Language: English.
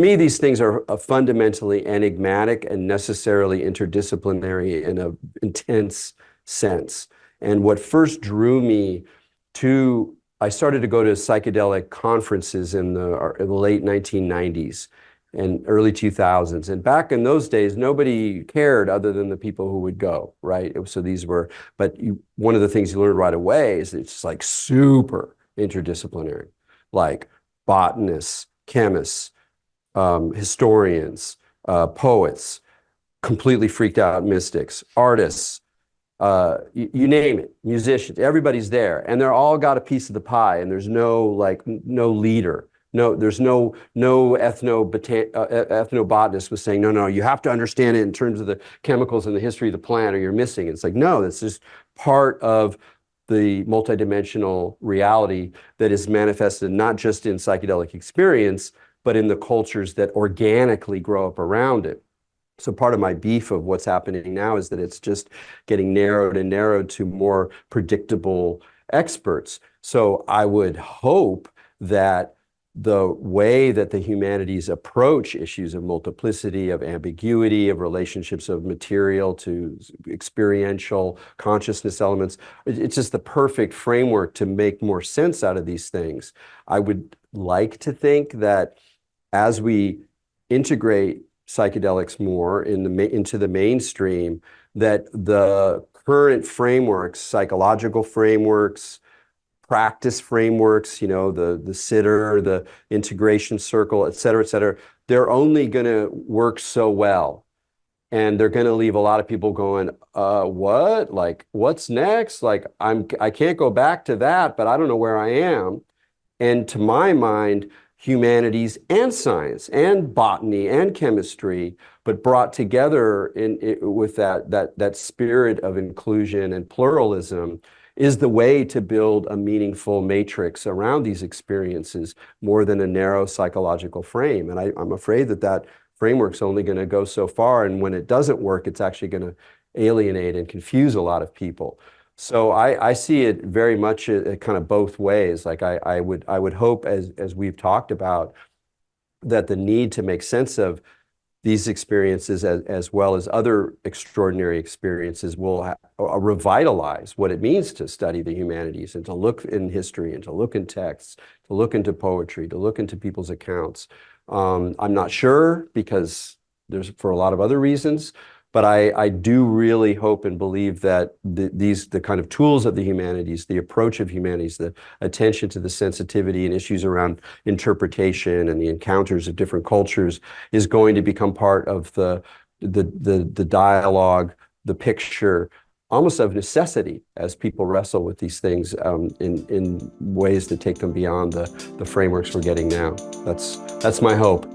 me, these things are fundamentally enigmatic and necessarily interdisciplinary in an intense sense. And what first drew me to, I started to go to psychedelic conferences in the late 1990s and early 2000s. And back in those days, nobody cared other than the people who would go, right? So these were, one of the things you learn right away is it's like super interdisciplinary, like botanists, chemists, historians, poets, completely freaked out mystics, artists, you name it, musicians, everybody's there, and they're all got a piece of the pie, and there's no leader. No, there's no ethnobotanist was saying, no, you have to understand it in terms of the chemicals and the history of the plant or you're missing it. It's like, no, it's just part of the multidimensional reality that is manifested not just in psychedelic experience, but in the cultures that organically grow up around it. So part of my beef of what's happening now is that it's just getting narrowed and narrowed to more predictable experts. So I would hope that the way that the humanities approach issues of multiplicity, of ambiguity, of relationships of material to experiential consciousness elements, it's just the perfect framework to make more sense out of these things. I would like to think that as we integrate psychedelics more into the mainstream, that the current frameworks, psychological frameworks, practice frameworks, the sitter, the integration circle, et cetera, they're only going to work so well. And they're going to leave a lot of people going, what? Like, what's next? Like, I can't go back to that, but I don't know where I am. And to my mind, humanities and science and botany and chemistry, but brought together with that spirit of inclusion and pluralism is the way to build a meaningful matrix around these experiences more than a narrow psychological frame. And I'm afraid that framework's only going to go so far. And when it doesn't work, it's actually going to alienate and confuse a lot of people. So I see it very much kind of both ways. Like I would hope, as we've talked about, that the need to make sense of these experiences as well as other extraordinary experiences will revitalize what it means to study the humanities and to look in history and to look in texts, to look into poetry, to look into people's accounts. I'm not sure because there's for a lot of other reasons, but I do really hope and believe that the kind of tools of the humanities, the approach of humanities, the attention to the sensitivity and issues around interpretation and the encounters of different cultures is going to become part of the dialogue, the picture, almost of necessity as people wrestle with these things in ways that take them beyond the frameworks we're getting now. That's my hope.